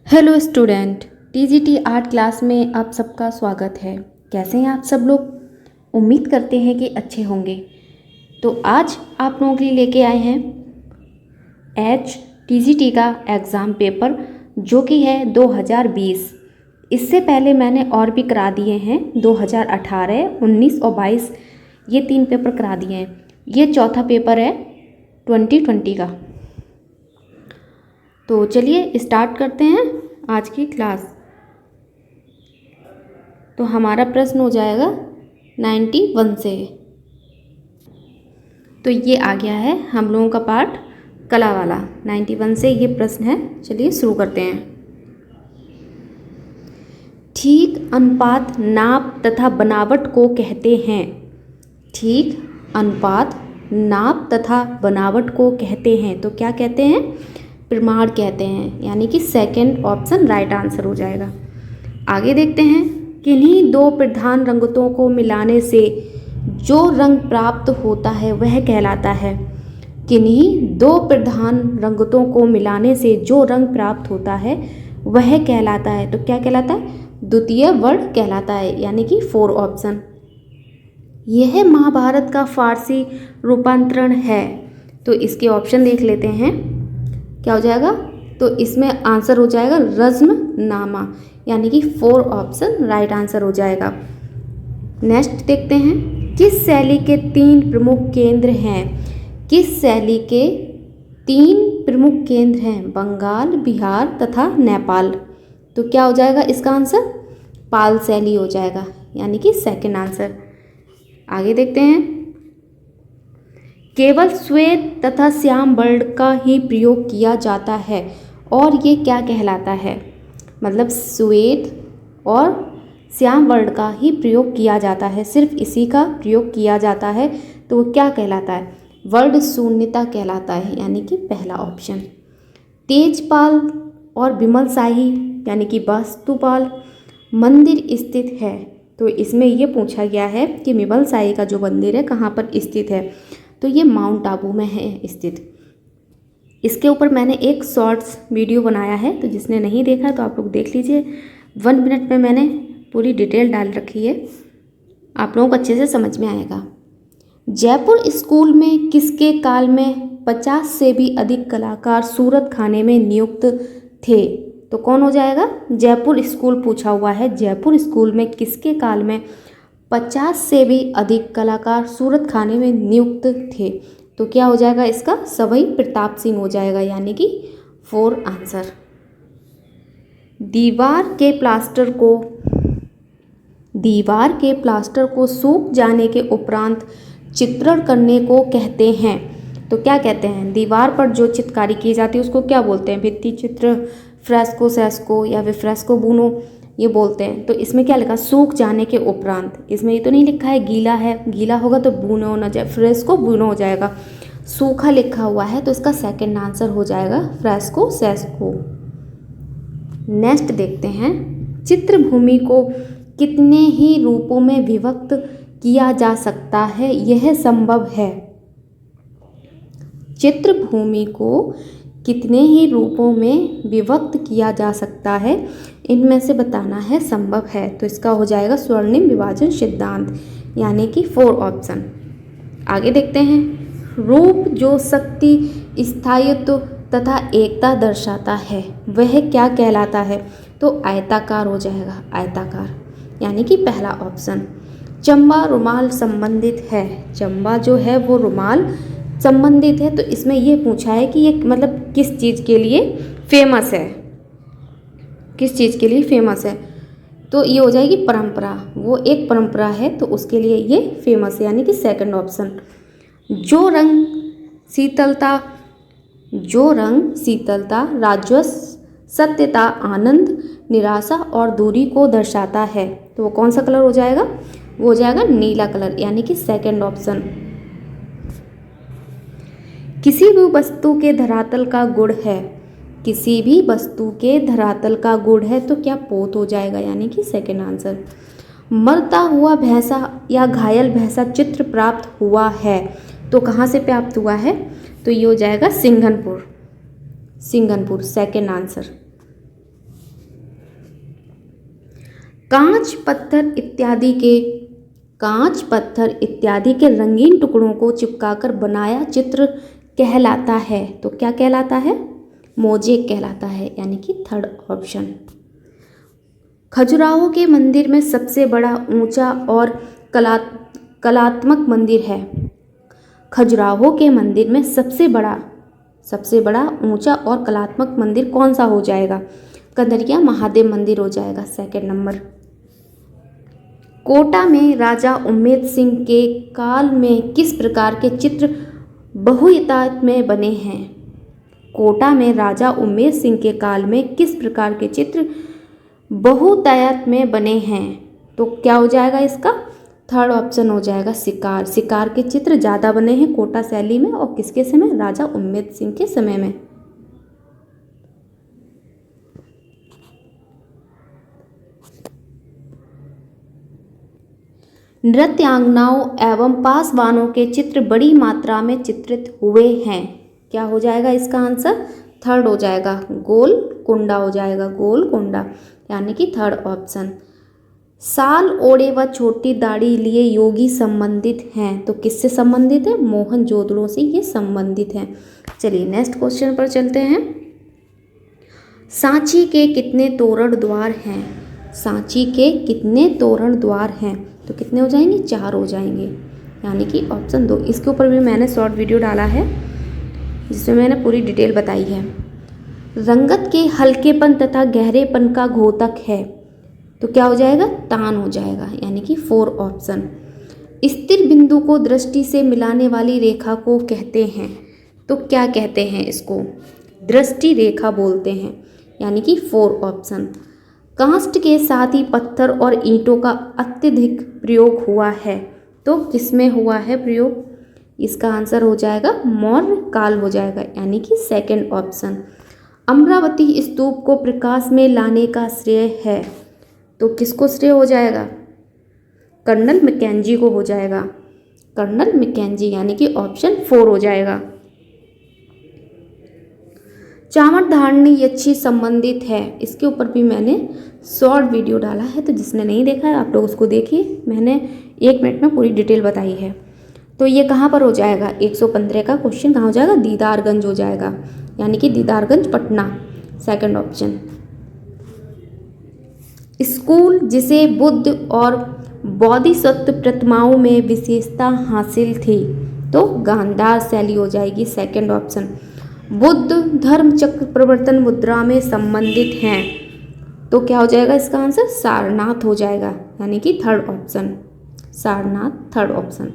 Hello student, TGT art class में आप सबका स्वागत है। कैसे हैं आप सब लोग? उम्मीद करते हैं कि अच्छे होंगे। तो आज आप लोगों के लिए लेके आए हैं टीजीटी का एग्ज़ाम पेपर जो कि है 2020। इससे पहले मैंने और भी करा दिए हैं 2018, 19 और 22, ये 3 पेपर करा दिए हैं। ये चौथा पेपर है 2020 का। तो चलिए स्टार्ट करते हैं आज की क्लास। तो हमारा प्रश्न हो जाएगा 91 से। तो ये आ गया है हम लोगों का पार्ट कला वाला। 91 से ये प्रश्न है। चलिए शुरू करते हैं। ठीक अनुपात नाप तथा बनावट को कहते हैं। ठीक अनुपात नाप तथा बनावट को कहते हैं। तो क्या कहते हैं? प्रमाण कहते हैं, यानी कि सेकंड ऑप्शन राइट आंसर हो जाएगा। आगे देखते हैं। किन्हीं दो प्रधान रंगतों को मिलाने से जो रंग प्राप्त होता है वह कहलाता है। किन्हीं दो प्रधान रंगतों को मिलाने से जो रंग प्राप्त होता है वह कहलाता है। तो क्या कहलाता है? द्वितीय वर्ण कहलाता है, यानी कि 4 ऑप्शन। यह महाभारत का फारसी रूपांतरण है। तो इसके ऑप्शन देख लेते हैं। क्या हो जाएगा? तो इसमें आंसर हो जाएगा रज़्मनामा, यानी कि 4 ऑप्शन राइट आंसर हो जाएगा। नेक्स्ट देखते हैं। किस शैली के 3 प्रमुख केंद्र हैं? किस शैली के 3 प्रमुख केंद्र हैं? बंगाल, बिहार तथा नेपाल। तो क्या हो जाएगा इसका आंसर? पाल शैली हो जाएगा, यानी कि सेकंड आंसर। आगे देखते हैं। केवल श्वेत तथा श्याम वर्ण का ही प्रयोग किया जाता है और ये क्या कहलाता है? मतलब श्वेत और श्याम वर्ण का ही प्रयोग किया जाता है, सिर्फ इसी का प्रयोग किया जाता है, तो वो क्या कहलाता है? वर्ण शून्यता कहलाता है, यानी कि पहला ऑप्शन। तेजपाल और विमल शाही यानी कि वास्तुपाल मंदिर स्थित है। तो इसमें ये पूछा गया है कि विमल शाही का जो मंदिर है कहाँ पर स्थित है? तो ये माउंट आबू में है स्थित। इसके ऊपर मैंने एक शॉर्ट्स वीडियो बनाया है, तो जिसने नहीं देखा तो आप लोग देख लीजिए। 1 मिनट में मैंने पूरी डिटेल डाल रखी है, आप लोगों को अच्छे से समझ में आएगा। जयपुर स्कूल में किसके काल में 50 से भी अधिक कलाकार सूरत खाने में नियुक्त थे? तो कौन हो जाएगा? जयपुर स्कूल पूछा हुआ है। जयपुर स्कूल में किसके काल में 50 से भी अधिक कलाकार सूरत खाने में नियुक्त थे? तो क्या हो जाएगा इसका? सवाई प्रताप सिंह हो जाएगा, यानी कि 4 आंसर। दीवार के प्लास्टर को सूख जाने के उपरांत चित्रण करने को कहते हैं। तो क्या कहते हैं? दीवार पर जो चित्रकारी की जाती है उसको क्या बोलते हैं? भित्ति चित्र, फ्रेस्को सेस्को या फिर फ्रेस्को बुनो, ये बोलते हैं। तो इसमें क्या लिखा? सूख जाने के उपरांत। इसमें ये तो नहीं लिखा है गीला है, गीला होगा तो बुनो होना जाए, फ्रेस्को बुनो हो जाएगा। सूखा लिखा हुआ है तो इसका सेकंड आंसर हो जाएगा फ्रेस्को सेस्को। नेक्स्ट देखते हैं। चित्रभूमि को कितने ही रूपों में विभक्त किया जा सकता है, यह संभव है? चित्रभूमि को कितने ही रूपों में विभक्त किया जा सकता है, इनमें से बताना है संभव है। तो इसका हो जाएगा स्वर्णिम विभाजन सिद्धांत, यानी कि 4 ऑप्शन। आगे देखते हैं। रूप जो शक्ति, स्थायित्व तथा एकता दर्शाता है वह क्या कहलाता है? तो आयताकार हो जाएगा, आयताकार, यानी कि पहला ऑप्शन। चंबा रुमाल संबंधित है। चंबा जो है वो रुमाल संबंधित है। तो इसमें ये पूछा है कि ये मतलब किस चीज़ के लिए फेमस है, किस चीज़ के लिए फेमस है? तो ये हो जाएगी परंपरा। वो एक परंपरा है तो उसके लिए ये फेमस है, यानी कि सेकंड ऑप्शन। जो रंग शीतलता, राजस्व, सत्यता, आनंद, निराशा और दूरी को दर्शाता है, तो वो कौन सा कलर हो जाएगा? वो हो जाएगा नीला कलर, यानी कि सेकंड ऑप्शन। किसी भी वस्तु के धरातल का गुण है। किसी भी वस्तु के धरातल का गुण है तो क्या? पोत हो जाएगा, यानी कि सेकंड आंसर। मरता हुआ भैंसा या घायल भैंसा चित्र प्राप्त हुआ है, तो कहाँ से प्राप्त हुआ है? तो ये हो जाएगा सिंघनपुर, सेकंड आंसर। कांच पत्थर इत्यादि के रंगीन टुकड़ों को चिपकाकर बनाया चित्र कहलाता है। तो क्या कहलाता है? मोज़ेक कहलाता है, यानी कि थर्ड ऑप्शन। खजुराहो के मंदिर में सबसे बड़ा ऊंचा और कलात्मक मंदिर है। खजुराहो के मंदिर में सबसे बड़ा ऊंचा और कलात्मक मंदिर कौन सा हो जाएगा? कंदरिया महादेव मंदिर हो जाएगा, सेकंड नंबर। कोटा में राजा उम्मेद सिंह के काल में किस प्रकार के चित्र बहुतायत में बने हैं? कोटा में राजा उम्मेद सिंह के काल में किस प्रकार के चित्र बहुतायत में बने हैं? तो क्या हो जाएगा इसका? थर्ड ऑप्शन हो जाएगा, शिकार के चित्र ज़्यादा बने हैं कोटा शैली में। और किसके समय? राजा उम्मेद सिंह के समय में। नृत्यांगनाओं एवं पासवानों के चित्र बड़ी मात्रा में चित्रित हुए हैं। क्या हो जाएगा इसका आंसर? थर्ड हो जाएगा, गोलकुंडा हो जाएगा, गोलकुंडा, यानी कि थर्ड ऑप्शन। साल ओढ़े व छोटी दाढ़ी लिए योगी संबंधित हैं। तो किससे संबंधित है? मोहनजोदड़ो से ये संबंधित हैं। चलिए नेक्स्ट क्वेश्चन पर चलते हैं। सांची के कितने तोरण द्वार हैं? सांची के कितने तोरण द्वार हैं? तो कितने हो जाएंगे? 4 हो जाएंगे, यानी कि ऑप्शन 2। इसके ऊपर भी मैंने शॉर्ट वीडियो डाला है जिसमें मैंने पूरी डिटेल बताई है। रंगत के हल्केपन तथा गहरेपन का घोतक है। तो क्या हो जाएगा? तान हो जाएगा, यानी कि 4 ऑप्शन। स्थिर बिंदु को दृष्टि से मिलाने वाली रेखा को कहते हैं। तो क्या कहते हैं इसको? दृष्टि रेखा बोलते हैं, यानी कि 4 ऑप्शन। कांस्ट के साथ ही पत्थर और ईंटों का अत्यधिक प्रयोग हुआ है। तो किसमें हुआ है प्रयोग? इसका आंसर हो जाएगा मौर्य काल हो जाएगा, यानी कि सेकंड ऑप्शन। अमरावती स्तूप को प्रकाश में लाने का श्रेय है। तो किसको श्रेय हो जाएगा? कर्नल मैकेंजी को हो जाएगा, कर्नल मैकेंजी, यानी कि ऑप्शन 4 हो जाएगा। चामर धारणी यक्षी संबंधित है। इसके ऊपर भी मैंने शॉर्ट वीडियो डाला है, तो जिसने नहीं देखा है आप लोग उसको देखिए, मैंने 1 मिनट में पूरी डिटेल बताई है। तो ये कहाँ पर हो जाएगा? 115 का क्वेश्चन कहाँ हो जाएगा? दीदारगंज हो जाएगा, यानी कि Didarganj Patna, second option. School जिसे बुद्ध और बोधिसत्व प्रतिमाओं में विशेषता हासिल थी। तो गांधार शैली हो जाएगी, सेकंड ऑप्शन। बुद्ध धर्म चक्र प्रवर्तन मुद्रा में संबंधित हैं। तो क्या हो जाएगा इसका आंसर? सारनाथ हो जाएगा, यानी कि third option, Sarnath, third option.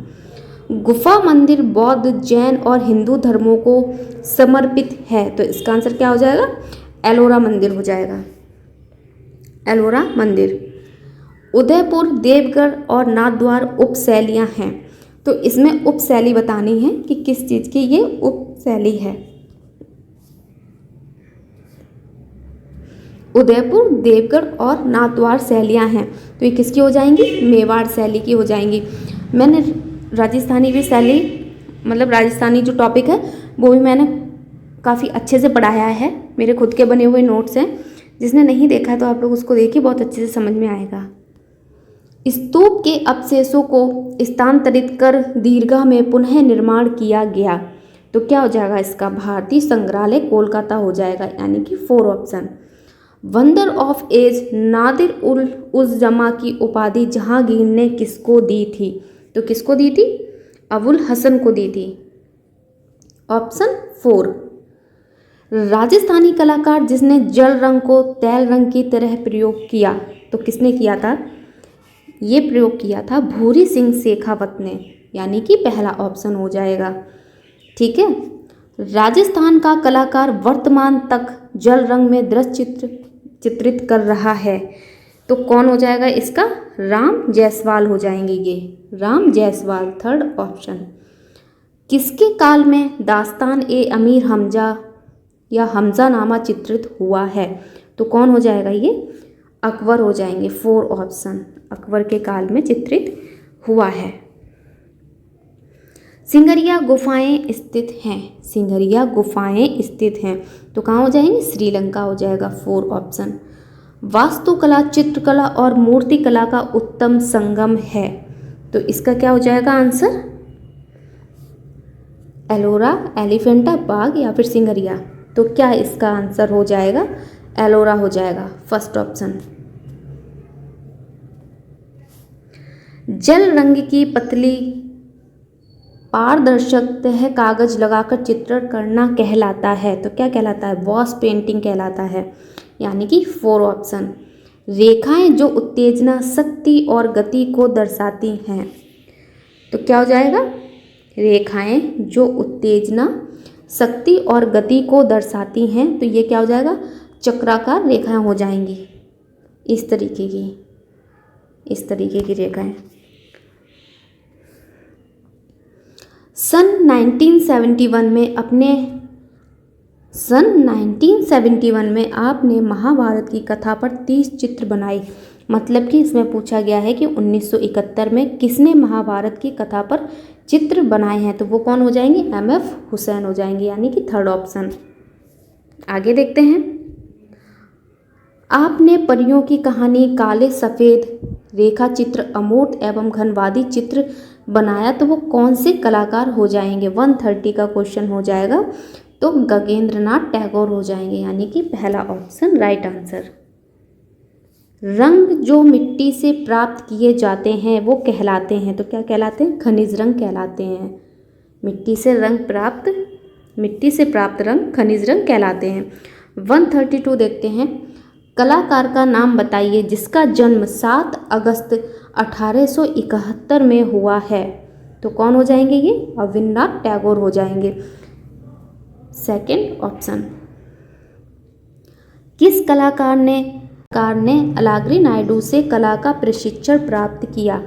गुफा मंदिर बौद्ध, जैन और हिंदू धर्मों को समर्पित है। तो इसका आंसर क्या हो जाएगा? एलोरा मंदिर हो जाएगा, एलोरा मंदिर। उदयपुर, देवगढ़ और नाथद्वार उपशैलियाँ हैं। तो इसमें उपशैली बतानी है कि किस चीज़ की ये उपशैली है। उदयपुर, देवगढ़ और नाथद्वार शैलियाँ हैं। तो ये किसकी हो जाएंगी? मेवाड़ शैली की हो जाएंगी। मैंने राजस्थानी भी शैली, मतलब राजस्थानी जो टॉपिक है वो भी मैंने काफ़ी अच्छे से पढ़ाया है, मेरे खुद के बने हुए नोट्स हैं। जिसने नहीं देखा है तो आप लोग उसको देखिए, बहुत अच्छे से समझ में आएगा। स्तूप के अवशेषों को स्थानांतरित कर दीर्घा में पुनः निर्माण किया गया। तो क्या हो जाएगा इसका? भारतीय संग्रहालय कोलकाता हो जाएगा, यानी कि 4 option. Wonder of age Nadir ul Uzzama की उपाधि जहांगीर ने किसको दी थी? तो किसको दी थी? अबुल हसन को दी थी, ऑप्शन 4। राजस्थानी कलाकार जिसने जल रंग को तैल रंग की तरह प्रयोग किया। तो किसने किया था? ये प्रयोग किया था भूरी सिंह शेखावत ने, यानी कि पहला ऑप्शन हो जाएगा, ठीक है। राजस्थान का कलाकार वर्तमान तक जल रंग में दृश्य चित्रित कर रहा है। तो कौन हो जाएगा इसका? राम जायसवाल हो जाएंगे ये, राम जायसवाल, थर्ड ऑप्शन। किसके काल में दास्तान ए अमीर हमजा या हमजा नामा चित्रित हुआ है? तो कौन हो जाएगा ये? अकबर हो जाएंगे, 4 ऑप्शन। अकबर के काल में चित्रित हुआ है। सिंगरिया गुफाएं स्थित हैं, सिंगरिया गुफाएं स्थित हैं। तो कहाँ हो जाएंगे? श्रीलंका हो जाएगा, 4 ऑप्शन। वास्तुकला चित्रकला और मूर्तिकला का उत्तम संगम है। तो इसका क्या हो जाएगा आंसर? एलोरा, एलिफेंटा, बाघ या फिर सिंगरिया। तो क्या इसका आंसर हो जाएगा? एलोरा हो जाएगा, फर्स्ट ऑप्शन। जल रंग की पतली पारदर्शक तह कागज लगाकर चित्रण करना कहलाता है। तो क्या कहलाता है? वॉश पेंटिंग कहलाता है, यानी कि 4 ऑप्शन। रेखाएं जो उत्तेजना, शक्ति और गति को दर्शाती हैं। तो क्या हो जाएगा? रेखाएं जो उत्तेजना, शक्ति और गति को दर्शाती हैं। तो ये क्या हो जाएगा? चक्राकार रेखाएं हो जाएंगी, इस तरीके की रेखाएं। सन 1971 में आपने महाभारत की कथा पर 30 चित्र बनाए। मतलब कि इसमें पूछा गया है कि 1971 में किसने महाभारत की कथा पर चित्र बनाए हैं। तो वो कौन हो जाएंगे? M.F. हुसैन हो जाएंगे, यानी कि थर्ड ऑप्शन। आगे देखते हैं। आपने परियों की कहानी, काले सफ़ेद रेखा चित्र, अमूर्त एवं घनवादी चित्र बनाया। तो वो कौन से कलाकार हो जाएंगे? 130 का क्वेश्चन हो जाएगा। तो गगनेंद्रनाथ टैगोर हो जाएंगे, यानी कि पहला ऑप्शन राइट आंसर। रंग जो मिट्टी से प्राप्त किए जाते हैं वो कहलाते हैं। तो क्या कहलाते हैं? खनिज रंग कहलाते हैं। मिट्टी से प्राप्त रंग खनिज रंग कहलाते हैं। 132 देखते हैं। कलाकार का नाम बताइए जिसका जन्म 7 अगस्त 1871 में हुआ है। तो कौन हो जाएंगे? ये रविन्द्रनाथ टैगोर हो जाएंगे, सेकंड ऑप्शन। किस कलाकार ने अलाग्री नायडू से कला का प्रशिक्षण प्राप्त किया?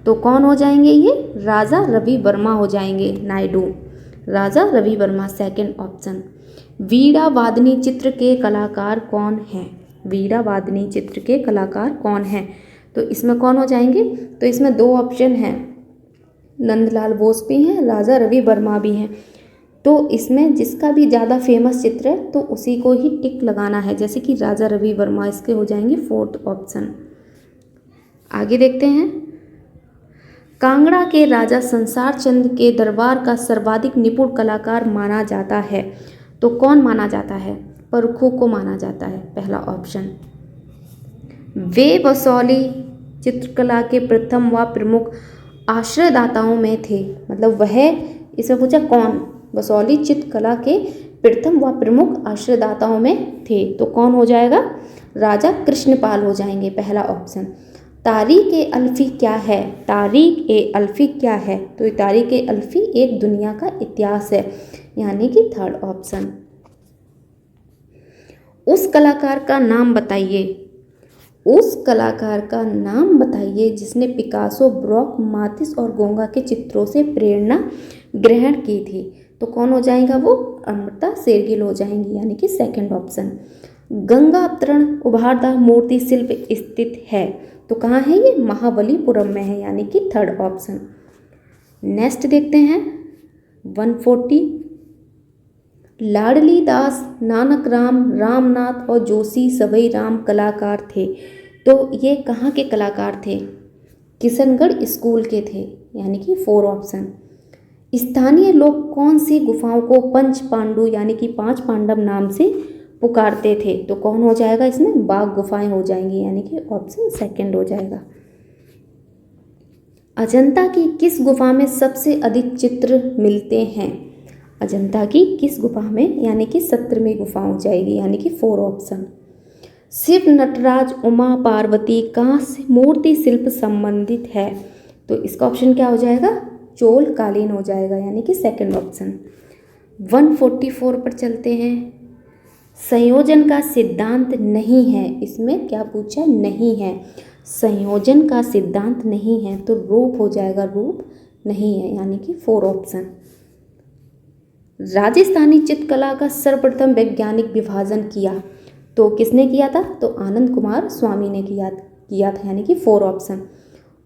तो कौन हो जाएंगे? ये राजा रवि वर्मा हो जाएंगे। Naidu, Raja Ravi Varma, second option. वीणा वादनी चित्र के कलाकार कौन हैं? वीणा वादनी चित्र के कलाकार कौन हैं? तो इसमें कौन हो जाएंगे? तो इसमें 2 ऑप्शन हैं, नंदलाल बोस भी हैं, राजा रवि वर्मा भी हैं। तो इसमें जिसका भी ज़्यादा फेमस चित्र है तो उसी को ही टिक लगाना है, जैसे कि राजा रवि वर्मा, इसके हो जाएंगे फोर्थ ऑप्शन। आगे देखते हैं। कांगड़ा के राजा संसार चंद के दरबार का सर्वाधिक निपुण कलाकार माना जाता है। तो कौन माना जाता है? परखू को माना जाता है, पहला ऑप्शन। वे बसौली चित्रकला के प्रथम व प्रमुख आश्रयदाताओं में थे। मतलब वह, इसमें पूछा कौन बसौली चित्रकला के प्रथम व प्रमुख आश्रयदाताओं में थे। तो कौन हो जाएगा? राजा कृष्णपाल हो जाएंगे, पहला ऑप्शन। तारीख ए अल्फी क्या है? तारीख ए अल्फी क्या है? तो तारीख ए अल्फी एक दुनिया का इतिहास है, यानी कि थर्ड ऑप्शन। उस कलाकार का नाम बताइए। उस कलाकार का नाम बताइए जिसने पिकासो, ब्रॉक, मातिस और गोंगा के चित्रों से प्रेरणा ग्रहण की थी। तो कौन हो जाएगा? वो अमृता शेरगिल हो जाएंगी, यानी कि सेकंड ऑप्शन। गंगा अवतरण उभारदार मूर्ति शिल्प स्थित है। तो कहाँ है ये? महाबलीपुरम में है, यानी कि थर्ड ऑप्शन। नेक्स्ट देखते हैं 140। लाडली दास, नानक राम, रामनाथ और जोशी सवई राम कलाकार थे। तो ये कहाँ के कलाकार थे? किशनगढ़ स्कूल के थे, यानी कि 4 ऑप्शन। स्थानीय लोग कौन सी गुफाओं को पंच पांडु यानी कि 5 पांडव नाम से पुकारते थे? तो कौन हो जाएगा? इसमें बाघ गुफाएं हो जाएंगी, यानी कि ऑप्शन सेकंड हो जाएगा। अजंता की किस गुफा में सबसे अधिक चित्र मिलते हैं? अजंता की किस गुफा में, यानी कि 17वीं गुफा हो जाएगी, यानी कि 4 ऑप्शन। शिव, नटराज, उमा, पार्वती कहाँ से मूर्ति शिल्प संबंधित है? तो इसका ऑप्शन क्या हो जाएगा? चोल कालीन हो जाएगा, यानी कि सेकंड ऑप्शन। 144 पर चलते हैं। संयोजन का सिद्धांत नहीं है। इसमें क्या पूछा? नहीं है, संयोजन का सिद्धांत नहीं है। तो रूप हो जाएगा, रूप नहीं है, यानी कि 4 ऑप्शन। राजस्थानी चित्रकला का सर्वप्रथम वैज्ञानिक विभाजन किया। तो किसने किया था? तो आनंद कुमार स्वामी ने किया था, यानी कि 4 ऑप्शन।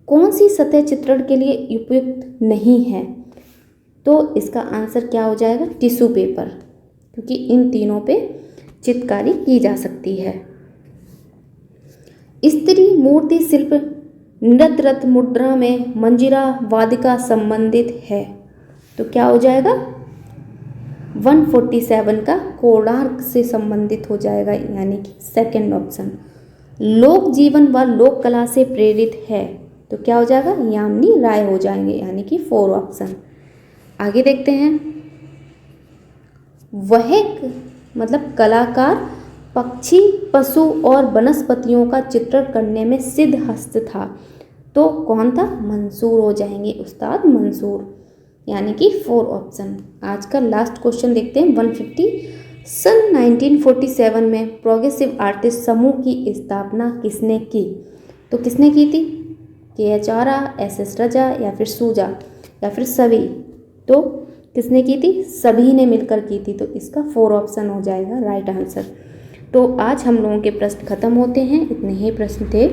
कौन सी सतह चित्रण के लिए उपयुक्त नहीं है? तो इसका आंसर क्या हो जाएगा? टिश्यू पेपर, क्योंकि इन तीनों पे चित्रकारी की जा सकती है। स्त्री मूर्ति शिल्प नृत्य रथ मुद्रा में मंजीरा वादिका संबंधित है। तो क्या हो जाएगा 147 का कोणार्क से संबंधित हो जाएगा, यानी कि सेकंड ऑप्शन। लोक जीवन व लोक कला से प्रेरित है, तो क्या हो जाएगा यामिनी राय हो जाएंगे, यानी कि 4 ऑप्शन। आगे देखते हैं, वह मतलब कलाकार पक्षी पशु और वनस्पतियों का चित्रण करने में सिद्धहस्त था, तो कौन था, मंसूर हो जाएंगे, उस्ताद मंसूर, यानी कि 4 ऑप्शन। आज का लास्ट क्वेश्चन देखते हैं 150। सन 1947 में प्रोग्रेसिव आर्टिस्ट समूह की स्थापना किसने की? तो किसने की थी, KH आरा, SS रजा या फिर सूजा या फिर सभी? तो किसने की थी, सभी ने मिलकर की थी, तो इसका 4 ऑप्शन हो जाएगा राइट आंसर। तो आज हम लोगों के प्रश्न खत्म होते हैं, इतने ही प्रश्न थे।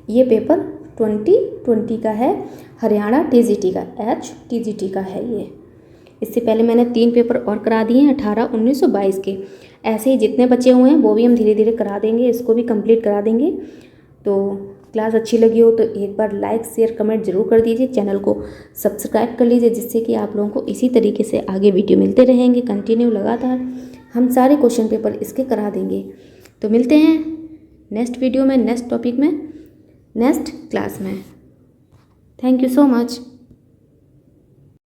ये पेपर 2020 का है, हरियाणा TGT का, HTGT का है ये। इससे पहले मैंने 3 पेपर और करा दिए हैं 18, 19 और 22 के। ऐसे ही जितने बचे हुए हैं वो भी हम धीरे धीरे करा देंगे, इसको भी कंप्लीट करा देंगे। तो क्लास अच्छी लगी हो तो एक बार लाइक शेयर कमेंट जरूर कर दीजिए, चैनल को सब्सक्राइब कर लीजिए, जिससे कि आप लोगों को इसी तरीके से आगे वीडियो मिलते रहेंगे कंटिन्यू लगातार। हम सारे क्वेश्चन पेपर इसके करा देंगे। तो मिलते हैं नेक्स्ट वीडियो में, नेक्स्ट टॉपिक में, नेक्स्ट क्लास में। Thank you so much.